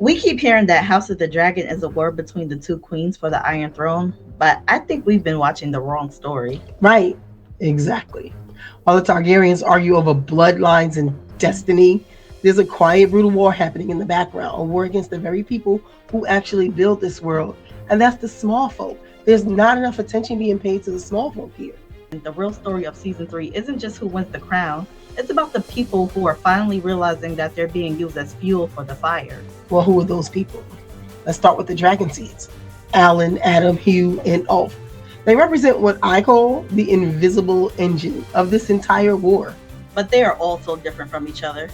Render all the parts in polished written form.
We keep hearing that House of the Dragon is a war between the two queens for the Iron Throne, but I think we've been watching the wrong story. Right, exactly. While the Targaryens argue over bloodlines and destiny, there's a quiet, brutal war happening in the background, a war against the very people who actually built this world, and that's the small folk. There's not enough attention being paid to the small folk here. The real story of season 3 isn't just who wins the crown, it's about the people who are finally realizing that they're being used as fuel for the fire. Well, who are those people? Let's start with the Dragonseeds. Alan, Adam, Hugh, and Ulf. They represent what I call the invisible engine of this entire war. But they are all so different from each other.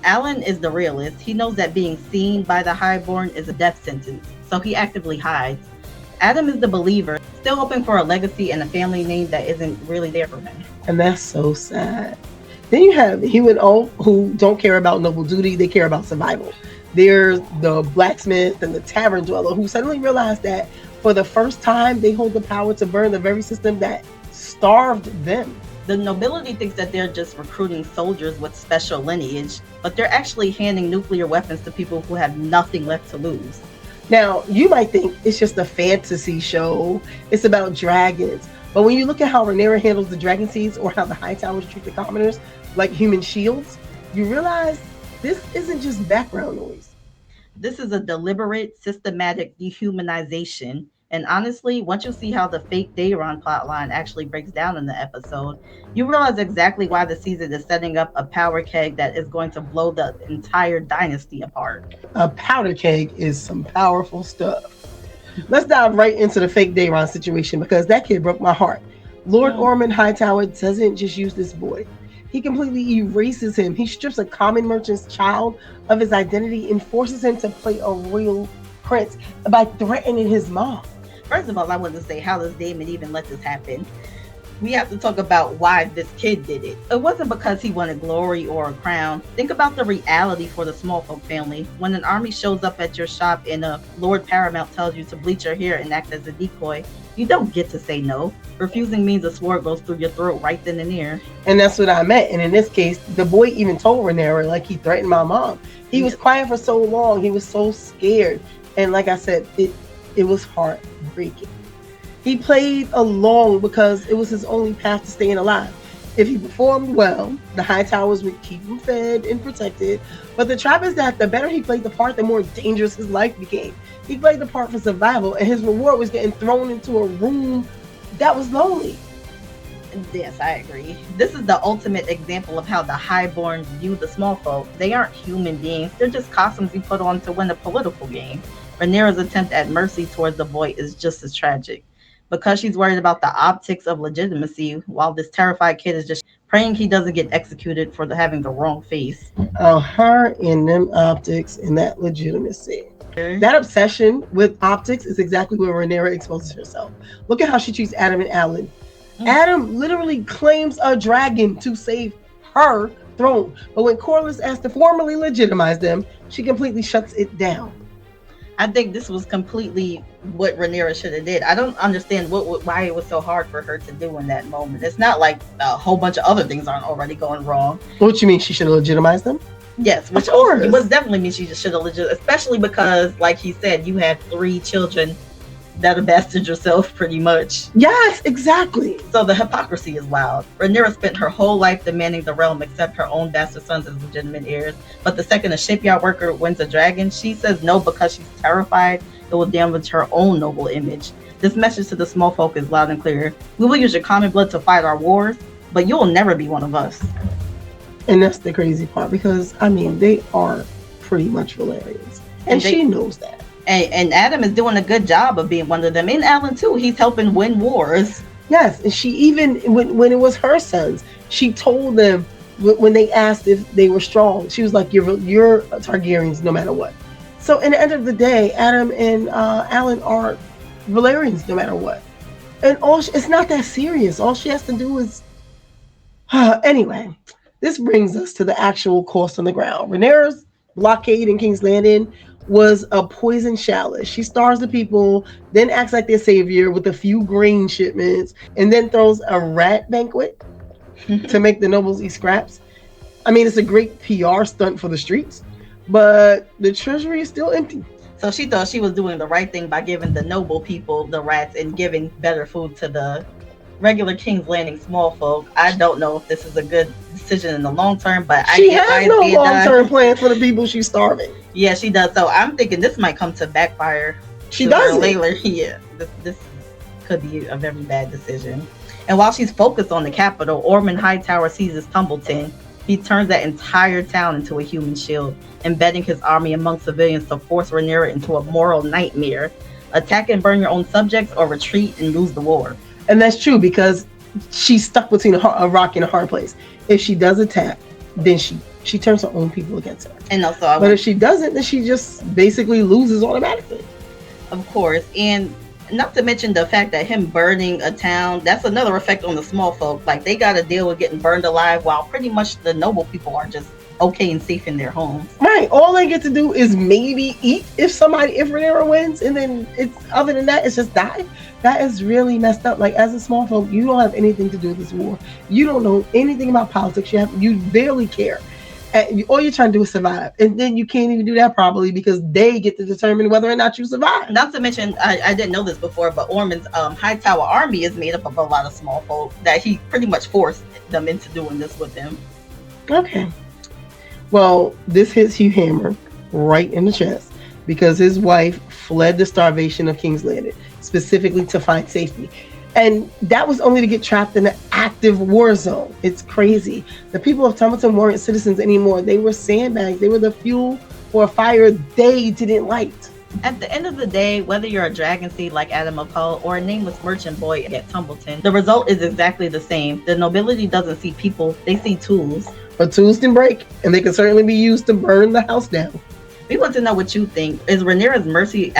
Alan is the realist. He knows that being seen by the Highborn is a death sentence, so he actively hides. Adam is the believer, still hoping for a legacy and a family name that isn't really there for him. And that's so sad. Then you have Hugh and Ulf, who don't care about noble duty, they care about survival. There's the blacksmith and the tavern dweller who suddenly realize that for the first time they hold the power to burn the very system that starved them. The nobility thinks that they're just recruiting soldiers with special lineage, but they're actually handing nuclear weapons to people who have nothing left to lose. Now, you might think it's just a fantasy show, it's about dragons, but when you look at how Rhaenyra handles the Dragonseeds or how the Hightowers treat the commoners like human shields, you realize this isn't just background noise. This is a deliberate, systematic dehumanization. And honestly, once you see how the fake Daeron plotline actually breaks down in the episode, you realize exactly why the season is setting up a power keg that is going to blow the entire dynasty apart. A powder keg is some powerful stuff. Let's dive right into the fake Daeron situation because that kid broke my heart. Lord Ormond Hightower doesn't just use this boy. He completely erases him. He strips a common merchant's child of his identity and forces him to play a royal prince by threatening his mom. First of all, I want to say, how does Daemon even let this happen? We have to talk about why this kid did it. It wasn't because he wanted glory or a crown. Think about the reality for the Smallfolk family. When an army shows up at your shop and a Lord Paramount tells you to bleach your hair and act as a decoy, you don't get to say no. Refusing means a sword goes through your throat right then and there. And that's what I meant. And in this case, the boy even told Rhaenyra, like, he threatened my mom. He was quiet for so long. He was so scared. And like I said, it was heartbreaking. He played along because it was his only path to staying alive. If he performed well, the Hightowers would keep him fed and protected. But the trap is that the better he played the part, the more dangerous his life became. He played the part for survival, and his reward was getting thrown into a room that was lonely. Yes, I agree. This is the ultimate example of how the Highborns view the Smallfolk. They aren't human beings. They're just costumes you put on to win a political game. Rhaenyra's attempt at mercy towards the boy is just as tragic. Because she's worried about the optics of legitimacy, while this terrified kid is just praying he doesn't get executed for having the wrong face. Oh, her and them optics and that legitimacy. That obsession with optics is exactly where Rhaenyra exposes herself. Look at how she treats Adam and Alan. Adam literally claims a dragon to save her throne. But when Corlys asks to formally legitimize them, she completely shuts it down. I think this was completely what Rhaenyra should have did. I don't understand why it was so hard for her to do in that moment. It's not like a whole bunch of other things aren't already going wrong. What you mean, she should have legitimized them? Yes, which also was definitely means she should have especially because, like he said, you had 3 children that have bastard yourself pretty much. Yes, exactly. So the hypocrisy is wild. Rhaenyra spent her whole life demanding the realm accept her own bastard sons as legitimate heirs. But the second a shipyard worker wins a dragon, she says no because she's terrified it will damage her own noble image. This message to the small folk is loud and clear. We will use your common blood to fight our wars, but you will never be one of us. And that's the crazy part because, I mean, they are pretty much Valerians. And she knows that. And Adam is doing a good job of being one of them. And Alan too, he's helping win wars. Yes, and she even, when it was her sons, she told them when they asked if they were strong, she was like, you're Targaryens no matter what. So in the end of the day, Adam and Alan are Valerians no matter what. And it's not that serious. All she has to do is... Anyway, this brings us to the actual cost on the ground. Rhaenyra's blockade in King's Landing was a poison chalice. She stars the people, then acts like their savior with a few grain shipments, and then throws a rat banquet to make the nobles eat scraps. I mean, it's a great PR stunt for the streets. but the treasury is still empty. So she thought she was doing the right thing by giving the noble people the rats and giving better food to the regular King's Landing small folk. I don't know if this is a good decision in the long term, but I She get why has it's no being long done. term plan for the people she's starving. Yeah, she does. So I'm thinking this might come to backfire She sooner or doesn't. later. Yeah, this could be a very bad decision. And while she's focused on the capital, Ormond Hightower seizes Tumbleton. He turns that entire town into a human shield, embedding his army among civilians to force Rhaenyra into a moral nightmare. Attack and burn your own subjects, or retreat and lose the war. And that's true because she's stuck between a rock and a hard place. If she does attack, then she turns her own people against her. And also, But if she doesn't, then she just basically loses automatically. of course, and not to mention the fact that him burning a town, that's another effect on the small folk. Like, they got to deal with getting burned alive while pretty much the noble people are just okay and safe in their homes. Right. All they get to do is maybe eat if Rhaenyra wins, and then it's other than that, it's just die. That is really messed up. Like, as a small folk, you don't have anything to do with this war. You don't know anything about politics. You barely care. And all you're trying to do is survive, and then you can't even do that properly because they get to determine whether or not you survive. Not to mention, I didn't know this before, but Ormond's Hightower army is made up of a lot of small folk that he pretty much forced them into doing this with him. Okay. Well, this hits Hugh Hammer right in the chest because his wife fled the starvation of King's Landing, specifically to find safety. And that was only to get trapped in an active war zone. It's crazy. The people of Tumbleton weren't citizens anymore. They were sandbags. They were the fuel for a fire they didn't light. At the end of the day, whether you're a Dragonseed like Adam of Hull or a nameless merchant boy at Tumbleton, the result is exactly the same. The nobility doesn't see people, they see tools. But tools can break, and they can certainly be used to burn the house down. We want to know what you think. Is Rhaenyra's mercy